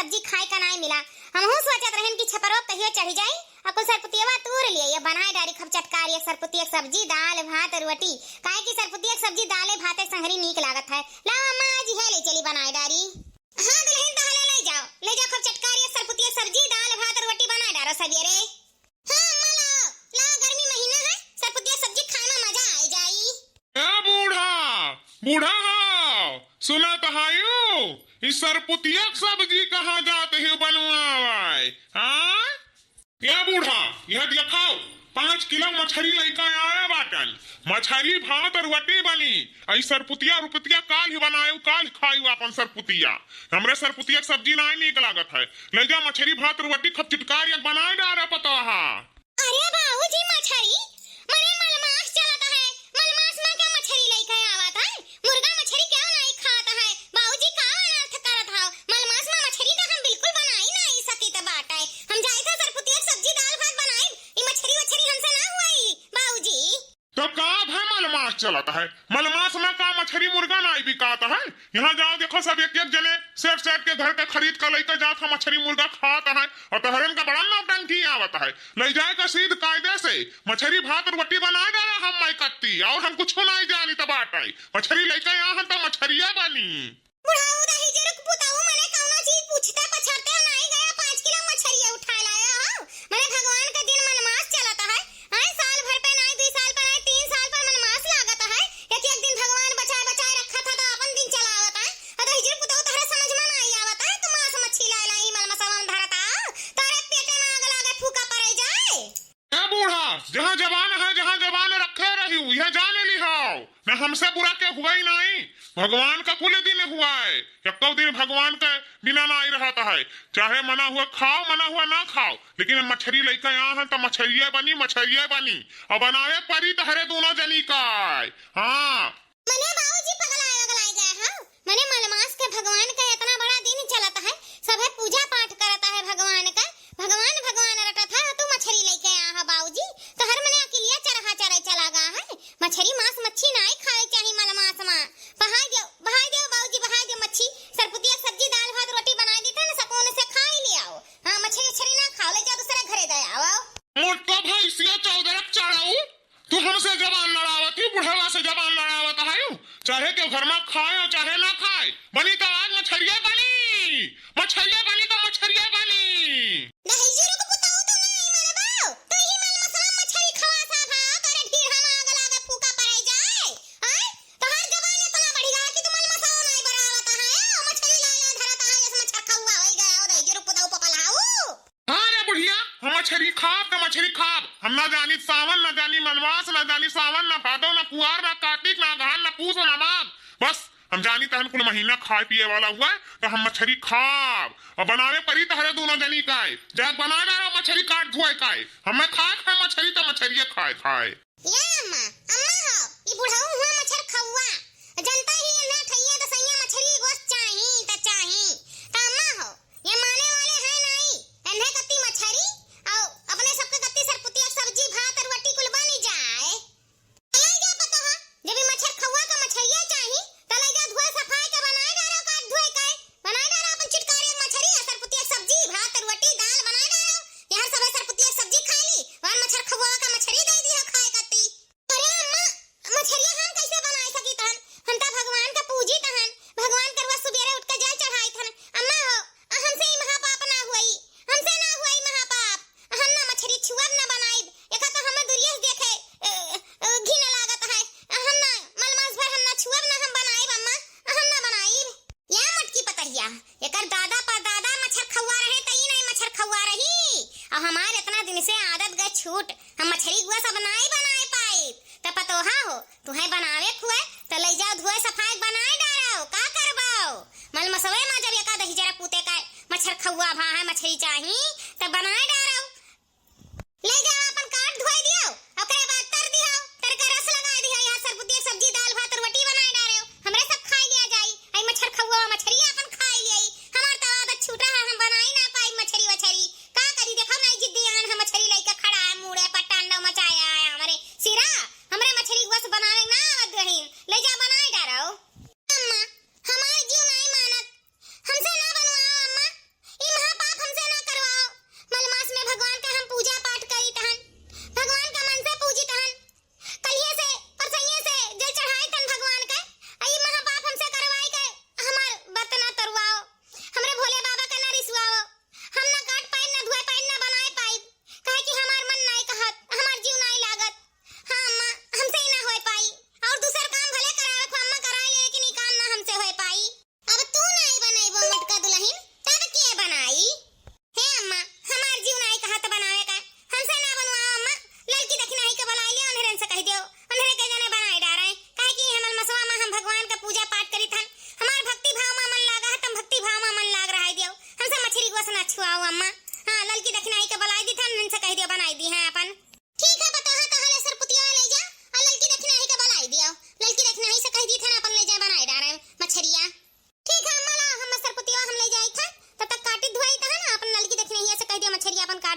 सब्जी खाए का नहीं मिला। हमहू सोचत रहन कि छपरो कहियो चढ़ जाई अपन सरपुतिया तोड़ लिए ये बनाए डारी खब चटकार एक सरपुतिया सब्जी दाल भात और रोटी काहे की सरपुतिया सब्जी दाले भाते संगरी नीक लागत है। ला अम्मा आज है ले चली बनाए डारी। हां दुल्हन दहले ले जाओ खब चटकार एक सरपुतिया सब्जी दाल भात और रोटी बनाए डारो सवेरे। हां अम्मा ला गर्मी महीना है सरपुतिया सब्जी खाना मजा आ जाई। ए बूढ़ा सुना कहायो इस सरपुतिया सब्जी कहाँ जाते हो बनवाए? हाँ या बूढ़ा यह दिखाओ 5 किलो मछली लइका आया बाटन मछली भात और रोटी बनी आई सरपुतिया रुपतिया काल ही बनाए काल खाई अपन सरपुतिया हमरे सरपुतिया सब्जी नहीं नीक लागत है ले जा मछली भात और रोटी खप चिटकार बनाए डारा पता है। अरे बाबूजी मछली मरे मलमास चलता है मलमास में क्या मछली लेके आवत है मुर्गा मछली क्यों नहीं खाता है बाबूजी का अनर्थ करत हाव मलमास में मछली तो हम बिल्कुल बनाई नहीं सकी त बात है हम जाए था सरपुतिया सब्जी दाल भात बनाए ई मछली हमसे ना हुई बाबूजी। तो का है मलमास चलता है मलमास में का मछली मुर्गा नहीं बिकाता है यहाँ जाओ देखो सब एक जने सेठ के घर के खरीद कर लेकर जाता मछली मुर्गा खाता है और तहरन का बड़ा नौटंकी आवता है ले जाए का सीध कायदे से मछली भात और रोटी बना दे हम मैं कत्ती और हम कुछ नहीं जानी तब आटाई मछली लेकर यहाँ तो मछलिया बनी। बुढ़ाऊ दही जरुक पुताऊ मने कौनो चीज पूछते पछाड़ते नहीं गया 5 किलो मछली उठा लाया हो मने भगवान का दिन मनमास चलता है हां साल भर पे नहीं 2 साल पर नहीं 3 साल पर मनमास लागत है एक दिन भगवान बचाए रखा था तो अपन दिन चलावत है और दही जरुक पुताऊ तहरा समझ में नहीं आवत है तो मांस मछली लाई मलमसवा में धरता तारे पेटे में आग लागे फूका पड़ जाए। ए बूढ़ा जहाँ जवान रखे रही यह जाने ली हो न हमसे बुरा के हुआ ही नहीं भगवान का कुल दिन हुआ है एक दिन भगवान के बिना नहीं रहता है चाहे मना हुआ खाओ मना हुआ ना खाओ लेकिन मछली लेकर यहाँ है तो मछलिया बनी और बनाए परी तहरे दोनों जनी का। हाँ मने बाबूजी पगलाए गए हां मने मलमास के भगवान का इतना बड़ा दिन चलता है सब पूजा पाठ करता है भगवान का भगवान रटा था तू मछली लेके आया है बाबूजी तो हर मने अकेलिया चरहा चला गा है मछली मांस मच्छी नहीं खाए चाहिए मलमास में बहाई दो बाबूजी मच्छी सरपुतिया सब्जी दाल भात रोटी बना दी था ना सकून से खा ही ले आओ। हां मछली ना खाओ ले जा दूसरे घरे दे आओ। मोटो भैंसिया 14 चढ़ाऊ तू हमसे जबान लड़ावती बुढ़वा से जबान लड़ावत है चाहे के घर में खाए चाहे ना खाए बनी तो आज मछलिया बनी तो मछलिया बनी। नहीं जरूर को बताओ तो नहीं माने बाऊ तो ही मन मसाला मछली खवा सा भाव करे ढीर हम आग लागे फूका पड़े जाए हैं तो हर जबान इतना बढ़ी रहा कि तुम मन मसाला नहीं बनावत है मछली ला धरता है जैसे मच्छर खवा हो गया और नहीं जरूर को बताओ पपलाऊ। हां रे बुढ़िया हम मछली खाब हम ना जानी सावन ना जानी मनवास ना जानी सावन ना भादो ना कुआर ना कार्तिक ना अघान ना पूस ना माघ बस हम जानी तहन कुल महीना खाए पिए वाला हुआ तो हम मछली खाब और बनावे परी तहरे दोनों जनी काए जब बना रहा मछली काट धोए काए हमें खाए मछली तो मछलिए खाए या अम्मा हो ई बुढ़ाऊ हुआ मच्छर खवा जनता ही ना ठइया तो सैया मछली गोश्त चाही त अम्मा हो ये माने वाले है नहीं एन्हे कत्ती मछली और अपने सबके कत्ती सरपुतिया सब्जी भात और रोटी कुल बनी जाए ले जा पता है जब मच्छर खवा का मछलिया चाही त ले जा धोए सफाई के बनाए डारो काट धोए काए बनाए डारो अपन चिटकारी मछली सरपुतिया सब्जी भात और रोटी दाल बनाए डारो यार सब सरपुतिया सब्जी खा ली और मच्छर खवा का मछली दे दी खाए कत्ती। अरे अम्मा मछलिया हम कैसे बनाए सकी तहन हम त भगवान का पूजी तहन भगवान करवा सुबेरे उठ के जल चढ़ाई थन अम्मा हो हमसे ही महापाप ना हुई महापाप हम ना मछली छुअब ना बनाई एका तो हम दुरिया देखे घिन लागत है हम ना मलमास भर हम ना छुअब ना हम बनाई अम्मा हम ना बनाई या मटकी पतरिया एकर दादा परदादा मच्छर खवा रहे तई नहीं मच्छर खवा रही और हमार इतना दिन से आदत गए छूट हम मछली गुआ सब नहीं बनाए पाई त पतोहा हो तुहे बनावे खुए त ले जाओ धोए सफाई बनाए डारो का करबाओ मल मसवे में जब एका दही जरा पूते का मच्छर खवा भा है मछली चाही त बनाए डारो ले जाओ अपन काट धोए दियो ओकरे बाद तर दियो तर का रस लगा दियो यहां सरपुतिया सब्जी दाल भात और रोटी बनाए डारो हमरे सब खाई लिया जाई आई मच्छर खवा मछली अपन खाई लिया हमार त आदत छूटा है हम बनाई ना पाई मछली का करी देखो नहीं जिद्दियान हम मछली लेके खड़ा है मुड़े पर टांडा मचाया है हमारे सिरा हमरे मछली बस बनावे ना आवत रही ले जा बनाए डारो। अम्मा हमार जीव नहीं मानत हमसे ना बनवाओ अम्मा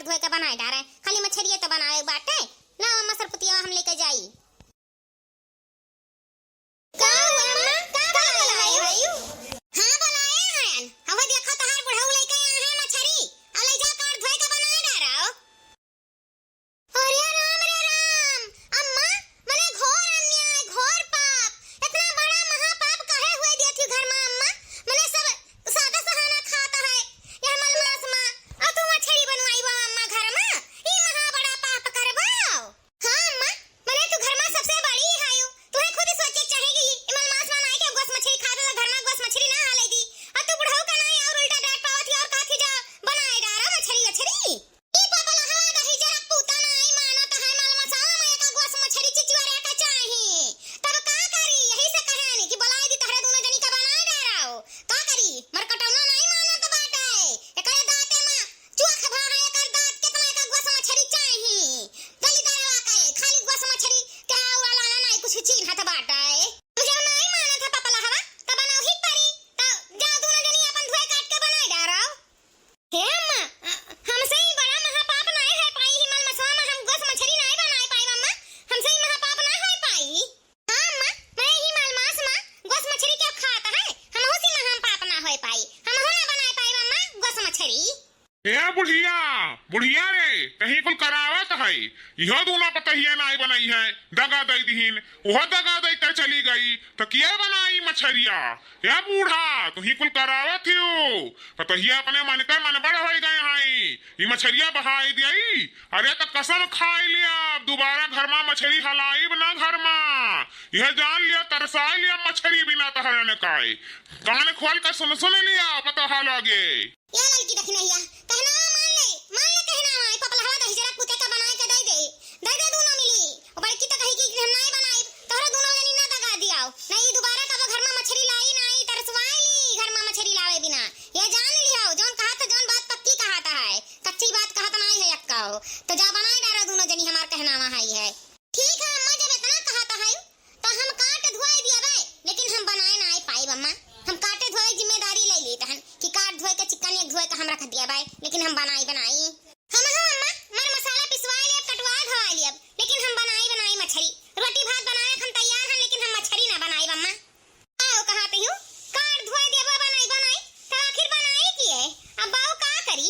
धोए के बनाए डारे, खाली मछरिए तो बनावे बाटे ना। अम्मा सरपुतिया हम लेके जाई का अम्मा का बोला है? हां बोलाए हैं। हम देखो तहार बुढ़ऊ लेके आए हैं मछरी, आ ले जा काट धोए के बनाए डारो। अरे राम रे राम, अम्मा मने घोर अन्याय, घोर पाप, इतना बड़ा महापाप काहे हुए देती घर में अम्मा? मने सब सादा सहाना खाता है ये मलमास मां, और तू मछली बनवाई बा अम्मा घर में, ई महा बड़ा पाप करबाओ। हां अम्मा, मने तू घर में सबसे बड़ी है, तू खुद सोचे चाहेगी ई मलमास मां नहीं के गोस मछली खा दे, घर में गोस मछली ना हाले दी, और तू बुढ़ऊ का नहीं और उल्टा डांट पावत और काथी जा बनाए डारा मछली मछली। ई पापा लहा दही जरा पूता नहीं मानो तो है मलमास में का गोस मछली चिचुआरे का चाहिए, तब का करी? यही से कहानी कि बुलाई दी तहरे दोनों जनी का बनाए डाराओ, का करी? मरकटौना नहीं मानो तो बाटे एकरे दांते में चुख भा है, एकर दांत कितना का गोस मछली चाहिए, जल्दी दरवा के खाली गोस मछली के वाला नहीं कुछ चीज हाथ बाटे। मुझे नहीं मानो था पापा लहा तब बनाओ ही परी, तो जा दोनों जनी अपन धोए काट के बनाए डाराओ। हे अम्मा, हमसे ही बड़ा महापाप नहीं है पाई, हिमल मसवा में हम गोस मछली नहीं बनाए पाई अम्मा, हमसे ही महापाप नहीं है पाई। हां अम्मा, मैं ही मलमास में गोस मछली क्यों खाता है, हम उसी में हम पाप ना होए पाई, हम हो ना बनाए पाई अम्मा गोस मछली। ए बुढ़िया बुढ़िया रे, कहीं कुल करावत है, यह दोनों पतहिया नहीं बनाई है, दगा दई दीन, वह दगा दई कर चली गई, तो क्या बनाई मछरिया? या बूढ़ा तू ही कुल करावत हो, पतहिया अपने मन के मन बड़ हो गए हैं, ये मछरिया बहाई दियाई, अरे तो कसम खाई लिया दोबारा घर में मछली हलाई ना घर में, यह जान लिया तरसा लिया मछली बिना तहरने काई, कान खोल कर सुन लिया पता हाल आगे। या लड़की देखने हिया कहना मान ले कहना है पापा लहा दही जरा कुते का बनाए के दे दोनों मिली, और बड़की तो कही कि हम नहीं बनाई, तोहरा दोनों जनी ना दगा दियाओ नहीं, दोबारा कब घर में मछली लाई नहीं तरसवाई ली घर में मछली लावे बिना, ये जान लिया जोन कहा था, जोन बात पक्की कहाता है, कच्ची बात कहत नहीं है यक्का हो, तो जा बनाए डारा दोनों जनी हमार कहना वहां है। ठीक है अम्मा, जब इतना कहता है तो हम काट धोए दिया भाई, लेकिन हम बनाए ना पाई अम्मा, हम काटे धोए जिम्मेदारी ले ली तहन कि काट धोए के चिकन एक धोए का हम रख दिया भाई, लेकिन हम बनाई हम अम्मा मर मसाला पिसवा लिया कटवा धोआ लिया, लेकिन हम बनाई मछली, रोटी भात बनाए हम तैयार हैं, लेकिन हम मछली ना बनाई अम्मा। आओ कहते हूं काट धोए देबो बनाई तो आखिर बनाई की है, अब बाऊ का करी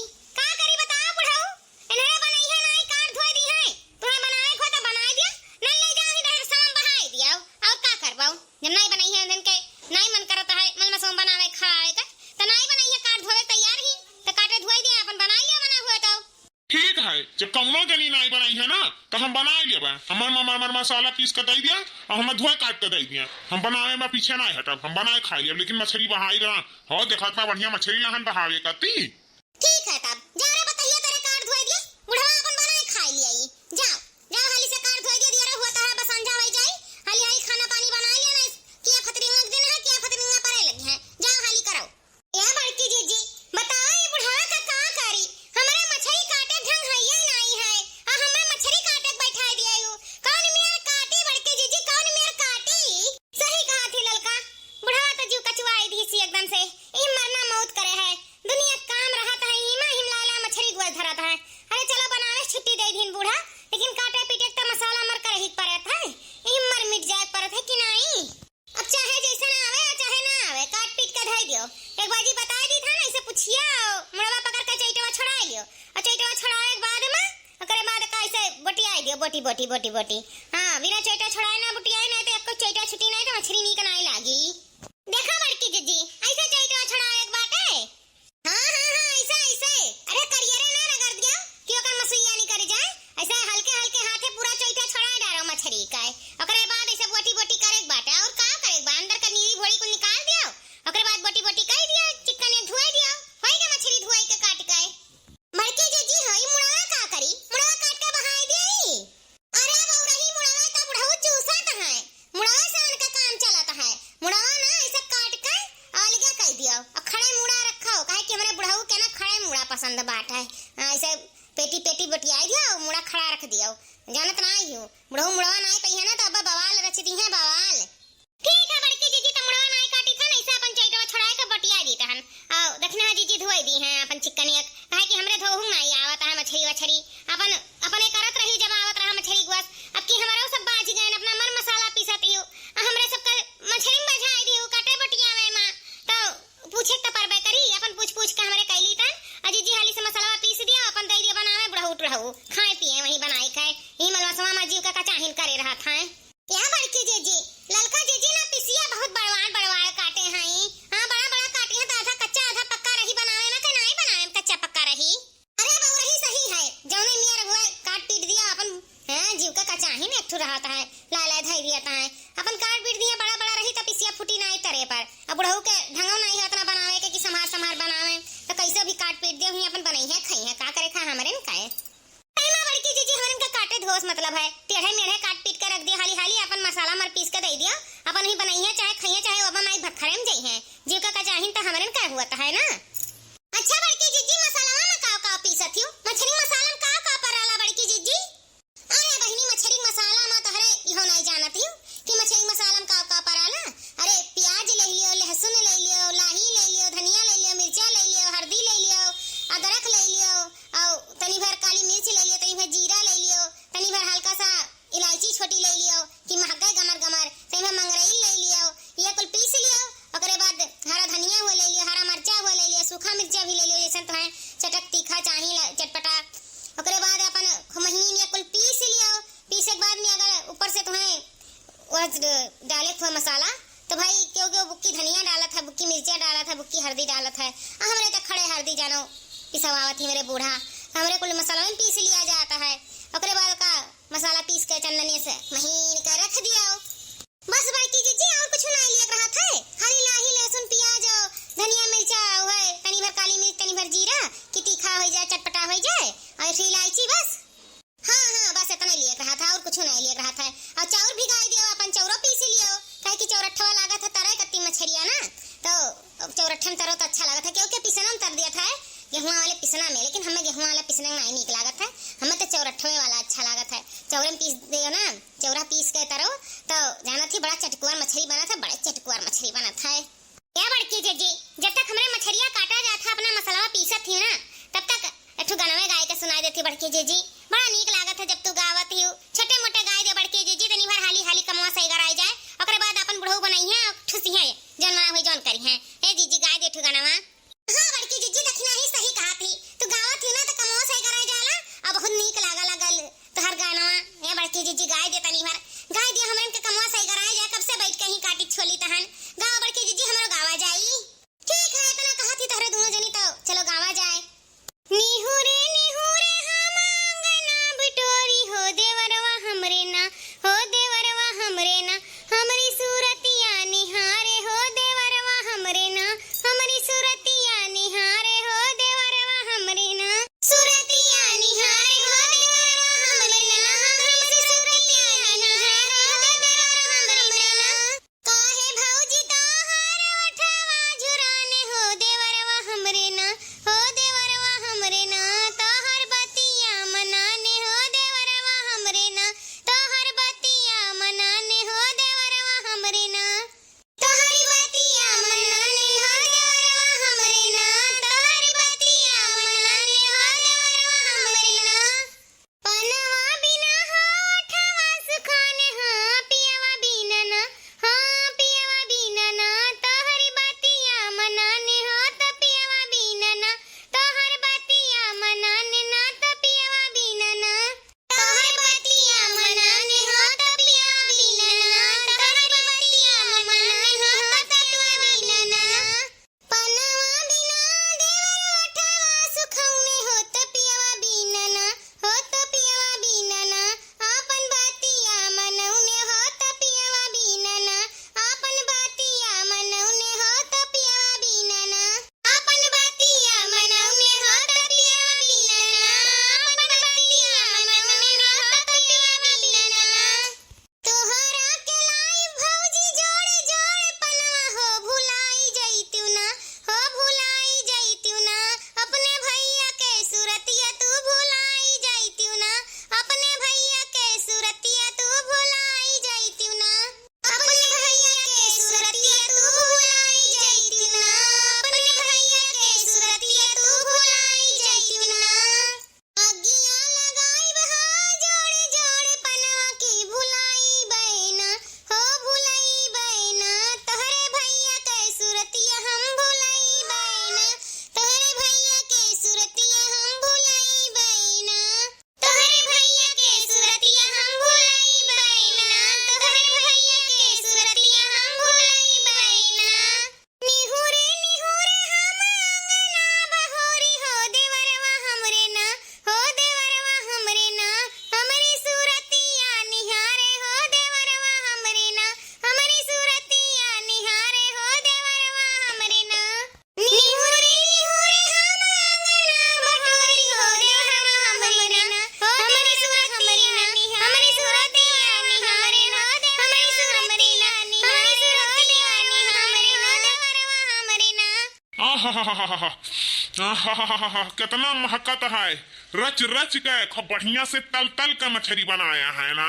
बताओ बुढ़ऊ, इन्हें बनाई है नहीं काट धोए दी है, तुम्हें बनाए को तो बना दिया न ले जाओ इधर साम बहाई दिया, और का करबाऊ जब नहीं बनाई है दिन के नहीं मन करता है मल मसोम बनावे खाए का, तो नहीं बनाई है काट धोए तैयार ही, तो काटे धोए दिया अपन बना लिया बना हुआ तो ठीक है, जब कौनो जनी नहीं बनाई है ना तो हम बना लिया, हमार मसाला पीस कर दे दिया और हम धोए काट कर दे दिया, हम बनावे में पीछे नहीं हटब, हम बनाए खा लिया, लेकिन मछली बहाई रहा हो देखा इतना बढ़िया मछली लहन बहावे करती। ठीक है तब जा रे बताइए तेरे काट धोए दिया बुढ़वा अपन बनाए खा लिया, जाओ हाली से काट धोए दिया रे होता है बस अंजा हो जाए, हाली हाली खाना पानी बना लिया ना, किया फतरिंगा दिन है किया फतरिंगा परे लगी है, जाओ हाली करो। या बड़की जीजी बताओ ये बुढ़वा का करी, हमारे मछली काटे ढंग है या नहीं है, और हमें मछली काटे बैठा दिया हूं, कौन मेरे काटी बड़की जीजी कौन मेरे काटी? सही कहा थी ललका, बुढ़वा तो जीव कचवाई दी सी एकदम से, ई मरना मौत करे है, दुनिया काम रहता है हिमा हिमलाला मछली गोल धरता है, अरे चलो बनावे छुट्टी दे दिन बूढ़ा, लेकिन काटे पीटे का मसाला मर कर ही परत है, ई मर मिट जाए परत है कि नहीं, अब चाहे जैसे ना आवे चाहे ना आवे काट पीट के धई दियो, एक बाजी बता दी था ना इसे पूछिया मुड़वा पकड़ के चैटवा छुड़ाई दियो, और चैटवा छुड़ाए के बाद में ओकरे बाद कैसे बोटियाई दियो, बोटी हां बिना चैटा छुड़ाए ना बोटियाई ना तो एक चैटा छुटी नहीं तो मछली नीक नहीं लागी। देखा बड़की जीजी ऐसे चैटवा छुड़ाए एक बात है, हां ऐसे अरे करियरे ना रगड़ दिया कि ओकर मसुइया नहीं कर जाए, ऐसे हल्के हाथे पूरा चैटा छुड़ाए डारो मछली का, ओकरे बाद ऐसे बोटी करे एक बात है, और का करे एक बात अंदर का नीरी भोड़ी को निकाल दियो, ओकरे बाद बोटी कर दिया चिकन एक धोए दिया, होई के मछली धोए के काट के बड़की जीजी हई मुड़वा का करी, मुड़वा काट के बहाई देई, अरे बौरही मुड़वा का बुढ़ऊ चूसत है, मुड़वा से उनका काम चलता है, मुड़वा ना ऐसे काट के अलग कर दियो, और खड़े मुड़ा रखो काहे कि हमरे बुढ़ऊ के ना खड़े मुड़ा पसंद बाट है, ऐसे पेटी बटियाई दियो मुड़ा खड़ा रख दियो, जानत नहीं हूं बुढ़ऊ मुड़वा नहीं कही है ना तो अब बवाल रचती है बवाल। ठीक है बड़की जीजी तो मुड़वा नहीं काटी था ना ऐसे अपन चैटवा छुड़ाए के बटियाई दी तहन, और दक्षिणा जीजी धोई दी हैं अपन चिकन एक, काहे कि हमरे धोहू नहीं आवत है मछली का करे खा हमरे न काए टाइमा बड़की जीजी हमरे का काटे धोस मतलब है टेढ़े मेढ़े काट पीट के रख दिया हाली हाली अपन मसाला मर पीस के दे दिया अपन ही बनाइए चाहे खाइए चाहे ओबा माई भखरे में जाई है जीव का चाहिन त हमरे का हुआ है ना। अच्छा बड़की जीजी मसाला में का पीसत हो मछली मसाला में का पराला बड़की जीजी अरे बहिनी मछली मसाला में तहरे इहो नहीं जानत हूं कि मछली मसाला में का पराला। अरे प्याज ले लियो लहसुन ले लियो लाही ले लियो धनिया ले लियो मिर्चा ले लियो हल्दी ले लियो अदरक ले लियो और तनी भर काली मिर्च ले लियो तनी भर जीरा ले लियो तनी भर हल्का सा इलायची छोटी ले लियो कि महक गमर गमर तनी भर मंगरैल ले लियो ये कुल पीस लियो ओकरे बाद हरा धनिया हो ले लियो हरा मिर्चा हो ले लियो सूखा मिर्चा भी ले लियो जैसे तो है चटक तीखा चाहिए चटपटा ओकरे बाद अपन महीन ये कुल पीस लियो पीसे के बाद में अगर ऊपर से तुम्हें डाले थोड़ा मसाला तो भाई क्यों क्यों बुक्की धनिया डाला था बुक्की मिर्चा डाला था बुक्की हल्दी डाला था हमरे तो खड़े हल्दी जानो पिसवावत थी मेरे बूढ़ा हमरे कुल मसाला में पीस लिया जाता है ओकरे बाद का मसाला पीस के चंदनी से महीन कर रख दिया बस बाकी जीजी और कुछ नहीं लिया रहा था हरी लाही लहसुन प्याज धनिया मिर्चा है तनी भर काली मिर्च तनी भर जीरा कि तीखा हो जाए चटपटा हो जाए और फिर इलायची बस हाँ बस इतना लिए रहा था और कुछ नहीं लिए रहा था और चाउर भिगाई दियो अपन चौरो पीस लियो काहे कि चौरठवा लागत है तरह कत्ती मछरिया ना तो चौरठन में तरो तो अच्छा लागत है क्योंकि पिसना में तर दिया था गेहूं वाले पिसना में लेकिन हमें गेहूं वाला पिसना में नहीं नीक लागत है हमें तो चौरठवे वाला अच्छा लागत है चौरे में पीस दियो ना चौरा पीस के तरो तो जाना थी बड़ा चटकुआर मछली बना था बड़े चटकुआर मछली बना था क्या बड़की जीजी जब तक हमरे मछलियां काटा जाता अपना मसाला पीसत थी ना तब तक एठू गनवे गाय के सुनाई देती बड़की जीजी बड़ा नीक लागत है जब तू गावत ही छोटे मोटे गाय दे बड़की जीजी तनी भर हाली हाली कमवा सही कराई जाए ओकरे बाद अपन बुढ़ऊ बनाई है ठुसी है जन मना होई जन करी है ए जीजी गाय दे ठू गनवा हां बड़की जीजी दक्षिणा ही सही कहा थी तू गावत ही ना तो कमवा सही कराई जाला अब बहुत नीक लागल तो हर गानवा ए बड़की जीजी गाय दे तनी भर गाय दे हमरे के कमवा सही कराई जाए कब से बैठ के ही काटी छोली तहन गाव बड़की जीजी हमरो गावा जाई ठीक है इतना कहा थी तहरे दोनों जनी तो चलो गावा जाए निहुरे निहुरे हम अंगना कितना महकत है। रच रच के खूब बढ़िया से तल तल का मछली बनाया है ना।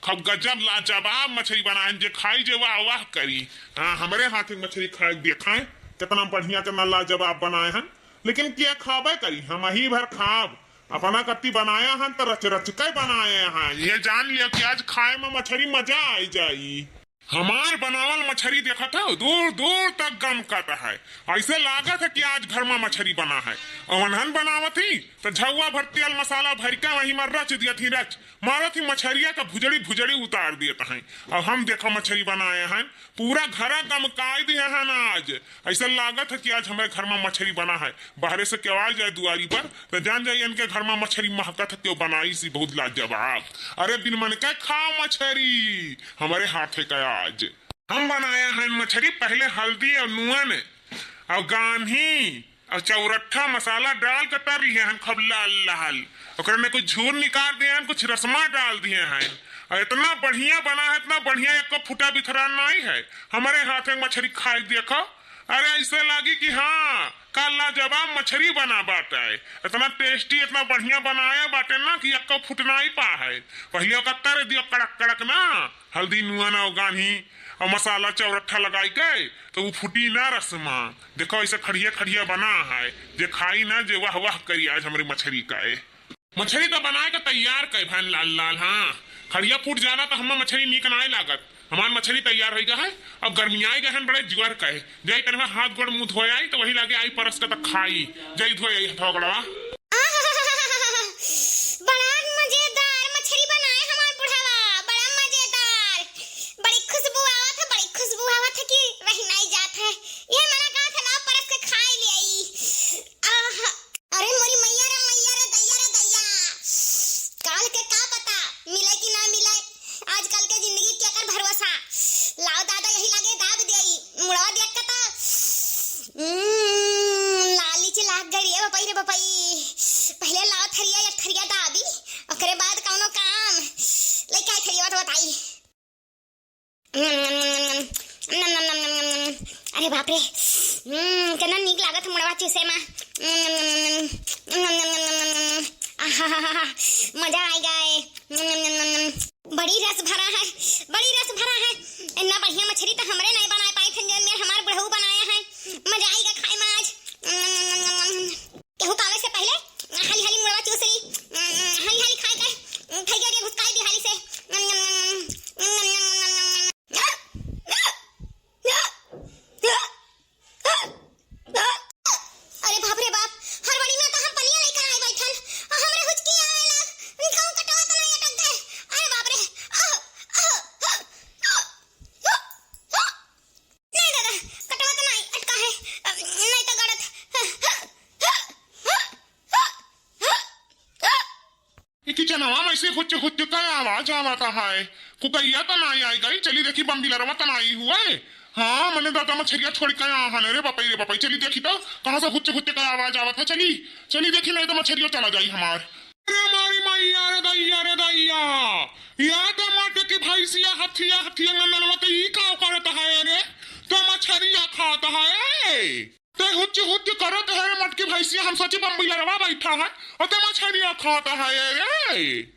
खूब गजब लाजवाब मछली बनाए, जे खाई जे वाह वाह करी। हाँ, हमारे हाथ की मछली खाए देखाए कितना बढ़िया कितना लाजवाब बनाए हैं। लेकिन क्या खाबे करी, हम ही भर खाब। अपना कत्ती बनाया है तो रच रच के बनाए हैं। ये जान लिया कि आज खाए में मछली मजा आई जाई। हमार बनावल मछली देखा था दूर दूर तक गम करता है। ऐसे लागत है कि आज घर में मछली बना है। अवनहन बनावत थी तो झुआ भर तेल मसाला भर के वही में रच दिया थी। रच मारा थी मछलिया का भुजड़ी भुजड़ी उतार दिए हैं। अब हम देखो मछली बनाए हैं, पूरा घर गम काई दिए हैं आज। ऐसा लागत है कि आज हमारे घर में मछली बना है। बाहर से केवाड़ जाए दुआरी पर तो जान जाइए इनके घर में मछली महकत है, क्यों बनाई सी बहुत लाजवाब। अरे बिन मन के खाओ मछली, हमारे हाथ है क्या। आज हम बनाया है मछली, पहले हल्दी और नून और गांधी और चौरट्ठा मसाला डाल कर तर लिए हैं खूब लाल लाल। और में कुछ झूर निकाल दिए हैं, कुछ रसमा डाल दिए हैं। और इतना बढ़िया बना है, इतना बढ़िया, एक को फुटा बिखरा नहीं है। हमारे हाथ में मछली खाई देखो, अरे ऐसे लगी कि हाँ कल लाजवाब मछली बना बाटे। इतना टेस्टी इतना बढ़िया बनाया बाटे ना कि एक को फुटना ही पा है। पहले का तर दियो कड़क कड़क ना, हल्दी नुआना और गांधी और मसाला चौरट्ठा लगाई के तो वो फुटी ना रसमा। देखो ऐसे खड़िया खड़िया बना है, जे खाई ना जे वाह वाह करी आज हमारी मछली का। मछली तो बनाए का तैयार कर भान लाल लाल। हाँ, खड़िया फूट जाना तो हमें मछली नीक नहीं लागत। हमार मछली तैयार हो गया है। अब गर्मियाई गए बड़े जुआर कहे जय तरह हाथ गोड़ मुंह धोए आई तो वही लगे आई परस का तक खाई जय धोए आई हथौड़ा। बड़ा मजेदार मछली बनाए हमार बुढ़ावा, बड़ा मजेदार। बड़ी खुशबू आवत है, बड़ी खुशबू आवत है कि रही नहीं जात है। ये मना कहा था ना परस के खाई ले आई। अरे मोरी मैया रे दैया रे दैया, काल के का पता मिले कि ना मिले। आजकल के जिंदगी क्या कर भरोसा। लाओ दादा यही लगे दाब देई मुड़वा देख के तो लाली ची लाग गई रे बपई रे बपई। पहले लाओ थरिया एक थरिया दाबी, ओकरे बाद कौनो काम लेके आई थरिया तो बताई। अरे बाप रे, कितना नीक लागत मुड़वा चूसे में। मजा आई गए। बड़ी रस भरा है, बड़ी रस भरा है। इतना बढ़िया मछली तो हमरे नहीं बना पाई थे, जो हमारे बुढ़ऊ बनाया है। मजा आएगा खाए में आज। केहू पावे से पहले हाली हाली मुड़वा चूस ली, हाली हाली खाए के थैया रे घुसकाई दी हाली से। अरे बाप रे बाप, हड़बड़ी में तो हम पनिया लेकर आए बैठन, हमरे हुचकी आवे लग। खाऊ कटवा तो नहीं अटक गए। अरे बाप रे, नहीं दादा कटवा तो नहीं अटका है, नहीं तो गड़त। ये किचनवा में ऐसे हुच हुच का आवाज आवता है। कुकैया तो नहीं आई गई, चली देखी बम्बिलरवा तो नहीं हुआ है। हाँ मैंने दादा मछलिया छोड़ के आया रे बपई रे बपई। चली देखी तो कहाँ से हुच हुच का आवाज आवत है। चली चली देखी, नहीं तो मछलियों चला जाई हमार। अरे हमारी मैया रे दैया रे दैया, या तो माटे की भैंसिया हथिया हथिया ननवा तो ई का करत है रे, तो मछलिया खाता है। तो हुच हुच करत है रे मटकी भैंसिया, हम सोचे बम्बिलरवा बैठा है और तो मछलिया खाता है रे।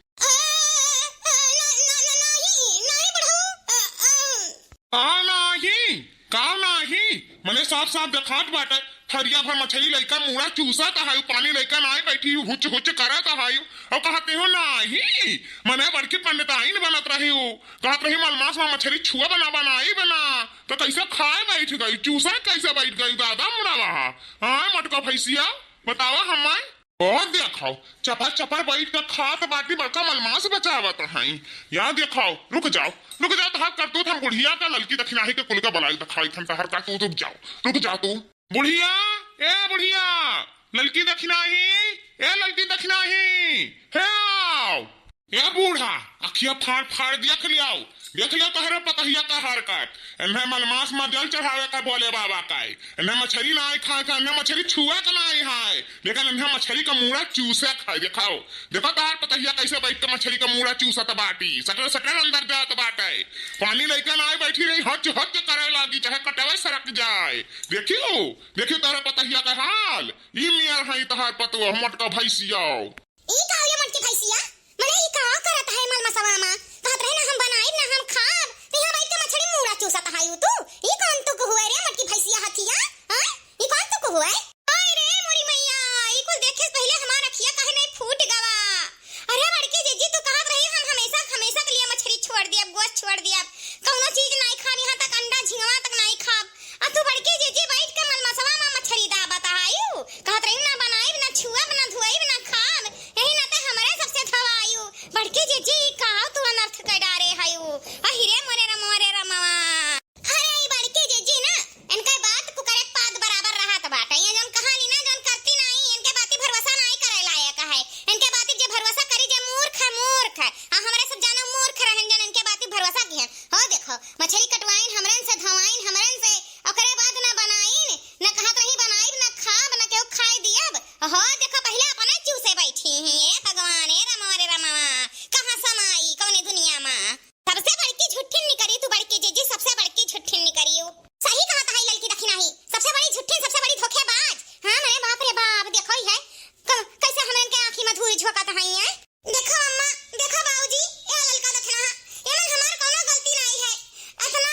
नहीं मने साफ साफ दिखात बाटे। थरिया भर मछली लइका मुड़ा चूसा का है, पानी लइका नाई बैठी हुच हुच करत है और कहते हो नहीं मने बड़की पंडिताइन बनत रही हो। कहत रही मलमास में मछली छुआ बना बनाई बना तो कैसे खाए बैठ गई, चूसा कैसे बैठ गई दादा मुड़ा वहा। हाँ मटका भैंसिया बतावा हमारे बहुत देखाओ चपर चपर बैठ कर खात बाटी बड़का मलमास बचावत है। यहाँ देखाओ रुक जाओ तो हर करतूत हम बुढ़िया का ललकी दक्षिणाही के कुल का बलाई दिखाई थन हर का तू रुक जाओ तू बुढ़िया। ए बुढ़िया ललकी दक्षिणाही, ए ललकी दक्षिणाही, हे आओ। या बूढ़ा अखिया फाड़ फाड़ देख लिया तहरे पतहिया का हरकत इन्हें मलमास में जल चढ़ावे का बोले बाबा का इन्हें मछली ना आई खाए का इन्हें मछली छुए का ना आई है लेकिन इन्हें मछली का मूड़ा चूसे खाए दिखाओ देखो तहार पतहिया कैसे बैठ के मछली का मूड़ा चूसत बाटी सटर सटर अंदर जात बाटे पानी लेकर ना आई बैठी रही हच हच करे लागी चाहे कटवे सरक जाए देखियो तहरे पतहिया का हाल ई मियार है तहार पतुआ मोटका भैंसिया ई का ये मटकी भैंसिया मने ई का करत है मल मसवा में कहत रहे ना हम बनाई ना हम खाब तो यहां बैठ के मछली मूड़ा चूसत है तू ई कौन तू को हुए रे मटकी भैंसिया हथिया हां ई कौन तू को हुए ओए रे मोरी मैया ई कुल देखे पहले हमार अखिया काहे नहीं फूट गवा अरे मटकी जीजी तू कहत रही हम हमेशा हमेशा के लिए मछली छोड़ दिया गोश्त छोड़ दिया कौनो चीज नहीं खानी यहां तक अंडा झिंगवा तक नहीं खाब आ तू बड़की जीजी बैठ के मल मसवा में मछली दा बताइयो कहत रही ना बनाई ना छुआ ना धुआई ना खाब यही ना ते हमरे सबसे धवायु बड़की जीजी कहां तू अनर्थ कर डारे हायु अहिरे मोरे रमवा अरे ई बड़की जीजी ना इनका बात को करे पाद बराबर रहत बाटे ये जन कहानी ना जन करती नहीं इनके बाती भरोसा नहीं करे लायक है इनके बाती जे भरोसा करी जे मूर्ख है आ हमरे सब जानो मूर्ख रहन जन इनके बाती भरोसा किए हो देखो मछली कटवाइन हमरन से धवाइन हमरन से ओकरे बाद ना बनाइन ना कहत रही बनाई ना खाब ना केहू खाई दियब हो देखो पहले अपने चूसे बैठी हैं ए भगवान ए रमवा कहां समाई कौने दुनिया में सबसे बड़की झुट्ठिन निकरी तू बड़की जीजी सबसे बड़की झुट्ठिन निकरियो सही कहत है लड़की दखी नहीं सबसे बड़ी झुट्ठिन सबसे बड़ी धोखेबाज हां मेरे बाप रे बाप देखो ही है कैसे हमन के आंखी में धूल झोंकत है देखो अम्मा देखो बाबूजी ए लड़का देखना एमन हमार कोनो गलती नहीं है इतना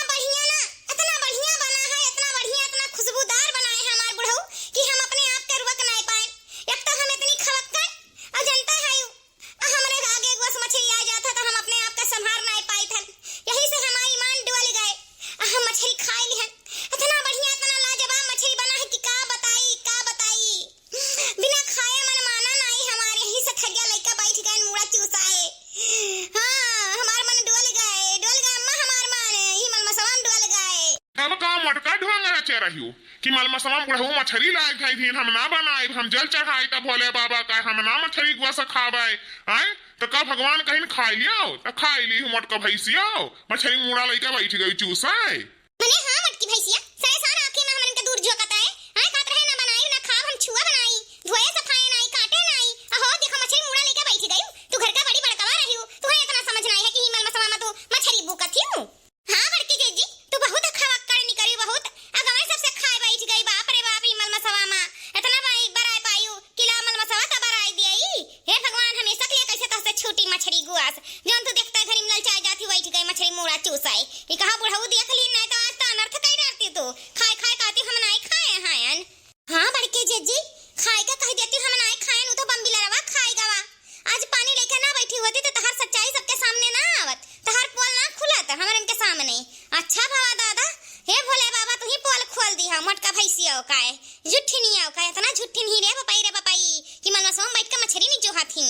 बढ़िया बना है इतना बढ़िया इतना खुशबूदार बना है हमार बुढ़ऊ कि हम अपने आप के रुक नहीं पाए एक तो हम इतनी खवक्कड़ और जनता है हमरे आगे गोस मछली आ जाता तो हम अपने आप का संभाल नहीं पाई थे यही से हमारा ईमान डुबल गए हम मछली खाई लिहन इतना बढ़िया इतना लाजवाब मछली बना है कि का बताई बिना खाए मन माना नहीं हमारे यही से थरिया लइका बैठ गए मूड़ा चूसाए हां हमार मन डुबल गए अम्मा हमार मन ही मन मसवाम डुबल गए अब का मटका ढोंग रचे रहियो कि मलमसवा बुढ़ऊ मछली लाए खाई थी हम ना बनाए हम जल चढ़ाई तब भोले बाबा का हम ना मछली गुआ से खावे आए तो का भगवान कहीं खाई लियो तो खाई ली मटका भैंसिया मछली मूड़ा लेके बैठ गई चूसाए मने हां मटकी भैंसिया सारे सारा आंखें में हमन के दूर झोकता है आए खात रहे ना बनाई ना खाब हम छुआ बनाई धोए सफाई नहीं काटे नहीं अहो देखो मछली मूड़ा लेके बैठ गई तू घर का बड़ी बड़कवा रही हो तू इतना समझ नहीं है कि हिमल मसवा में तू मछली बुकत हूं हां बड़की जीजी तू बहुत खवक्कड़ निकरी बहुत अगवे सबसे खाए बैठ गई बाप रे बाप हिमल मसवा में इतना बराई पायू किला मल मसवा का बराई दियई हे भगवान हमेशा के लिए कैसे तहसे छूटी मछली गुआस जौन तू देखता घरी में ललचाई जाती बैठ गई मछली मूड़ा चूसाई ई कहां बुढ़ऊ देख ली नहीं तो आज तो अनर्थ कई डालती तू खाए कहती हम नहीं खाए हैं हां बड़के जीजी खाए का कह देती हम नहीं खाए नु तो बम्बिलरवा खाए गवा आज पानी लेके ना बैठी होती तो तहार सच्चाई सबके सामने ना आवत तहार पोल ना खुलत हमरन के सामने अच्छा भावा दादा हे भोले बाबा तू ही पोल खोल दी हम मटका भैंसिया काए झुट्ठिनिया काए इतना झुट्ठिन ही रे पपाई कि मन मसोम बैठ के मछली नहीं जोहाथी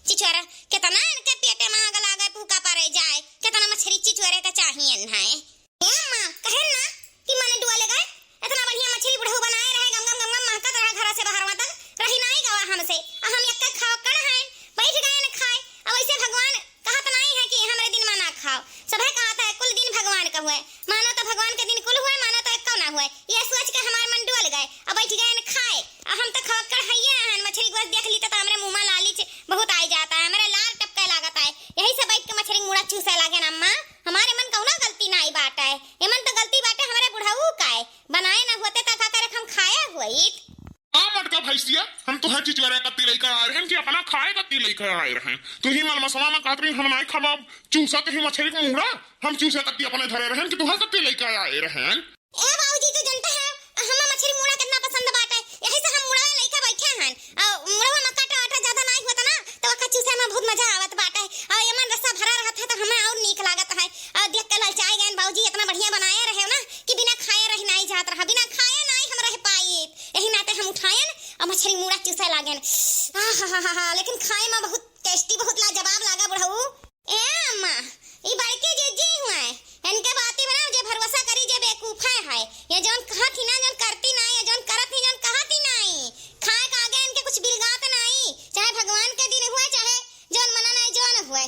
चिचोरा कितना इनके पेटे में आग लागे भूखा परे जाए कितना मछली चिचोरे का चाहिए है ए मां कहे ना कि मने डुआ गए इतना बढ़िया मछली बुढ़ऊ बनाए रहे गम गम महकत रहा घर से बाहर तक रही नहीं गवा हमसे हम एक खाओ कण है बैठ गए न खाए अब ऐसे भगवान कहत नहीं है कि हमरे दिन में ना खाओ सब कहता है कुल दिन भगवान का हुए मानो तो भगवान के दिन कुल हुए मानो तो एक ना हुए ये सोच के हमारे मन डुल गए अब बैठ गए न खाए अब हम तो खाओ हइए हैं मछली को देख ली तो हमरे मुंह में लाली बहुत आ जाता है हमरे लाल टपके लागत है यही से बैठ के मछली मुड़ा चूसे लागे ना अम्मा हमारे मन कौना गलती नहीं बाटे ये मन तो गलती बाटे हमारे बुढ़ऊ का बनाए ना होते तो का करे हम खाए हुई आ मटका भैंसिया हम तो हर चिचोरे कत्ती लेकर आए हैं कि अपना खाए कत्ती लेकर आए हैं तू ही मलमसवा में कहत रही हम नहीं खाबा चूसा तो ही मछली को मूड़ा हम चूसे कत्ती अपने धरे रहन कि तू हर कत्ती लेकर आए रहन ए बाबूजी तू जानता है हम मछली मूड़ा कितना पसंद बाटे यही से हम मूड़ा लेके बैठे हैं मूड़ा में काटा आटा ज्यादा नहीं होता ना तो का चूसे में बहुत मजा आवत बाटे और ये मन रसा भरा रहता है तो हमें और नीक लागत है और देख के ललचाए गए बाबूजी इतना बढ़िया बनाए रहे ना कि बिना खाए रह नहीं जात रहा बिना खाए नहीं हम रह पाए यही नाते हम उठाएन और मछली मूड़ा चूसे लागेन लेकिन खाए में बहुत टेस्टी बहुत लाजवाब लागा बुढ़ऊ ए अम्मा ई बड़के जीजी हुए इनके बाती में जे भरोसा करी जे बेवकूफ है ये जौन कहत ही ना जौन करती नहीं ये जौन करत ही जौन कहत ही नहीं खाए का आगे इनके कुछ बिलगात नहीं चाहे भगवान के दिन हुए चाहे जौन मना नहीं जौन हुए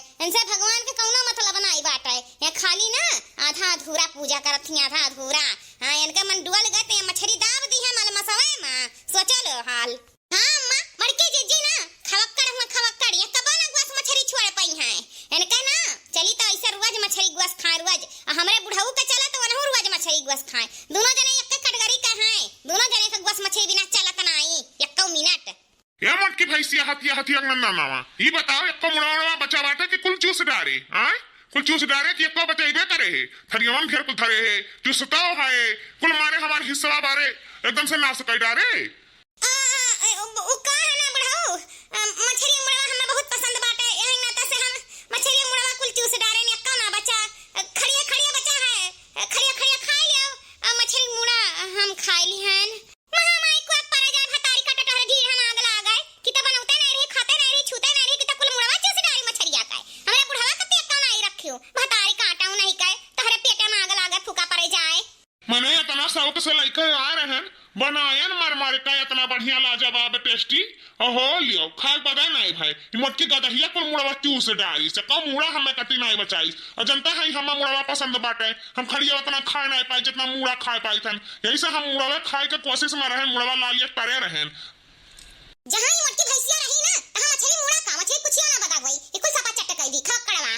लो हाल। हाँ अम्मा बड़के जीजी ना खवक्कड़ ये कबा ना गुआस मछली छोड़ पई हैं इनका ना चली तो ऐसे रोज मछली गुआस खाए रोज हमरे बुढ़ऊ के चला तो वनहु रोज मछली गुआस खाए दोनों जने एक कटगरी का हैं दोनों जने का गुआस मछली बिना चलत ना आई एक मिनट या मटकी भैंसिया हथिया नन्ना नावा ये बताओ एको मुड़ावा बचा बाटे कि कुल चूस डारे आय कुल चूस डारे कि एको बचाइबे करे है थरियवन घेर कुल धरे है चूसताओ है कुल मारे हमार हिस्सा बारे एकदम से नाश कर डारे ओ का है ना बुढ़ऊ मछली मुड़वा हमें बहुत पसंद बाटे यही नाता से हम मछली मुड़वा कुल चूस डारे ने का ना बचा खड़िया बचा है खड़िया खा लियो मछली मुड़ा हम खाई ली हन महामाई को पर जाए भतारी का टटहर ढीर हम आग ला गए कि त बनौते नहीं रही खाते नहीं रही छूते नहीं रही कि त कुल मुड़वा चूस डारी मछलिया का हमरे बुढ़वा कते का नहीं रखियो भतारी काटाऊ नहीं कहे तहरे पेटे में आग ला गए फूका पड़े जाए मने इतना शौक से लेके आ रहे हैं बनायन मार का इतना बढ़िया लाजवाब टेस्टी ओहो लियो खाए बदा नहीं भाई मोटकी गदहिया कुल मुड़वा चूस डाली से कम मुड़ा हमें कति नहीं बचाई और जनता है हम मुड़वा पसंद बाटे हम खड़िया उतना खाए नहीं पाई जितना मुड़ा खाए पाई थन यही से हम मुड़वा खाए के कोशिश में रहे मुड़वा लालिया करे रहे जहां ये मोटकी भैंसिया रही ना तहां मछली मुड़ा का मछली कुछिया ना बता गई ये कुल सपा चट कई दी खा कड़वा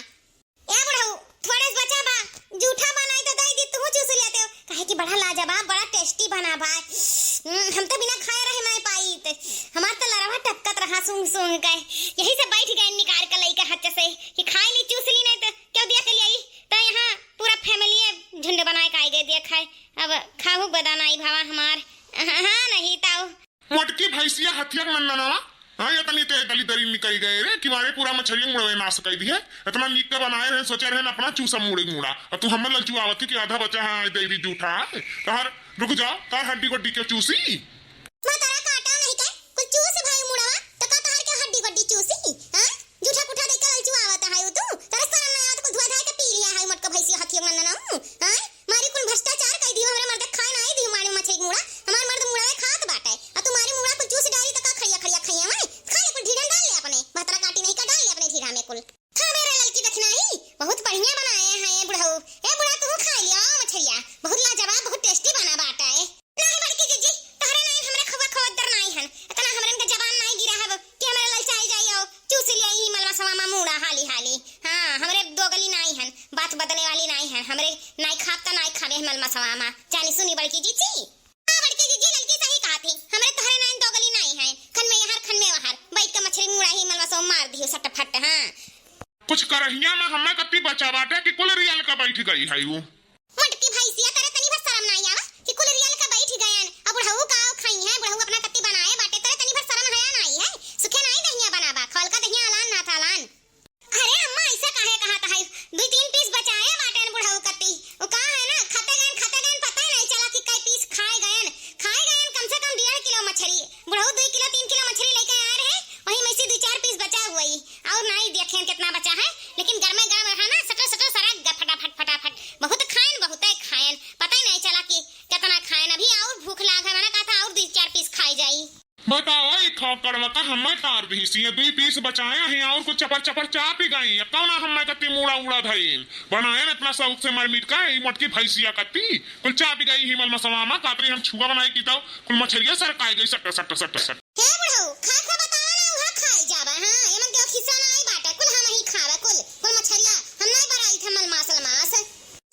ए बुढ़ऊ थोड़े बचा बा जूठा बनाई तो दई दी तू चूस लेते हो काहे कि बड़ा लाजवाब बड़ा टेस्टी बना भाई हम तो बिना खाए रहे नहीं पाई हमार तो लरवा टपकत रहा सूंघ के यही से बैठ गए निकाल के लई के हाथ से कि खाई ली चूस ली नहीं तो क्यों दिया के लिए तो यहाँ पूरा फैमिली झुंड बनाए के आई गए दिया खाए अब खाहू बदाना आई भावा हमार हां नहीं ताऊ मोटकी भैंसिया हथिया नन्ना नावा हाँ ये तनी ते दली दरी निकल गए रे कि मारे पूरा मछली मुड़वे नाश कर दी है इतना नीक के बनाए रहे सोचे रहे अपना चूसा मुड़ा और तू हमर ललचू आवती कि आधा बचा है देवी जूठा तार रुक जाओ तार हड्डी गोड्डी के चूसी मैं तारा काटा नहीं के कुछ चूस भाई मुड़वा तो का तार के हड्डी गोड्डी चूसी हां जूठा कुठा देके ललचू आवता है तू तारा शर्म नहीं आवत को धुआ धाय के पी लिया है मटका भैंसी हथिया नन्ना ना हां मारी कुल भ्रष्टाचार कर दी हमरे मर्द खाए नहीं दी मारी मछली मुड़ा हमार मर्द मुड़वे खात बाटे और तुम्हारी मुड़ा कुल चूस डाली तो का खड़िया खाइए मैं खाले कुल ढीरन डाल ले अपने भतरा काटी नहीं का डाल ले अपने ढीरा में कुल खा मेरा ललकी देखना ही बहुत बढ़िया बनाए हैं ये बुढ़ऊ ए बुढ़ा तू खा लिया मछलिया बहुत लाजवाब बहुत टेस्टी बना बाटा है नहीं बड़की जीजी तहरे नहीं हमरे खवा खवदर नहीं हन इतना हमरे के जवान नहीं गिरा है कि हमरे ललचाई जाइयो चूस लिया ही मलवा सवा मुड़ा हाली हां हमरे दोगली नहीं हन बात बदलने वाली नहीं है हमरे नहीं खाता नहीं खावे मलवा सवा जानी सुनी बड़की जीजी हां बड़की जीजी ललकी सही कहा थी हमरे तहरे नहीं दोगली नहीं है खन में यहां खन में वहां बैठ के मछली मुड़ा ही मलवा सवा मार दियो सटफट हां कुछ करहिया में हमें कति बचा बाटे कि कुल रियल का बैठ गई है वो मोटकी भैंसिया करे तनी भर शर्म नहीं आवा कि कुल रियल का बैठ गयन अब बुढ़ऊ का खाई है बुढ़ऊ अपना कत्ती बनाए बाटे तरे तनी भर शर्म हया नहीं है सुखे नहीं दहिया बनाबा खोल का दहिया अलान ना थालान अरे अम्मा ऐसा काहे कहा है दो तीन पीस बचाए बाटे बुढ़ऊ कत्ती वो का है ना खाते गयन पता नहीं चला कि कई पीस खाए गयन कम से कम 1.5 किलो मछली बुढ़ऊ 2 किलो 3 किलो मछली लेके आ रहे वही में से 2-4 पीस बचा हुआ ही और नहीं देखें कितना बचा है लेकिन घर में गरम रहा ना सटो सारा फटाफट बहुत खायन पता ही नहीं चला कि कितना खायन अभी और भूख लाग है मैंने कहा था और 2-4 पीस खाई जाई बताओ ये खाओ कड़वा का हमें तार भीसी 2 पीस बचाए हैं और कुछ चपर चाप ही गई कौन हमें कति मुड़ा धईन बनाए इतना शौक से मर मीट का मोटकी भैंसिया कति कुल चाप ही गई हिमल मसवामा कातरी हम छुआ बनाई की तो कुल मछलियां सरकाई गई सट हे बुढ़ऊ खा बतावा ना उहा खाई जाबा हां ये मन के खिस्सा ना आई बाटा कुल हम ही खावे कुल मछलिया हम नहीं बराई थे मल मास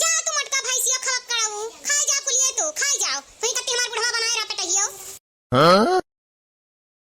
जा तू मटका भैंसिया खा कराऊ खाई जा कुल ये तो खाई जाओ वही कति हमार बुढ़वा बनाए रहा पटहियो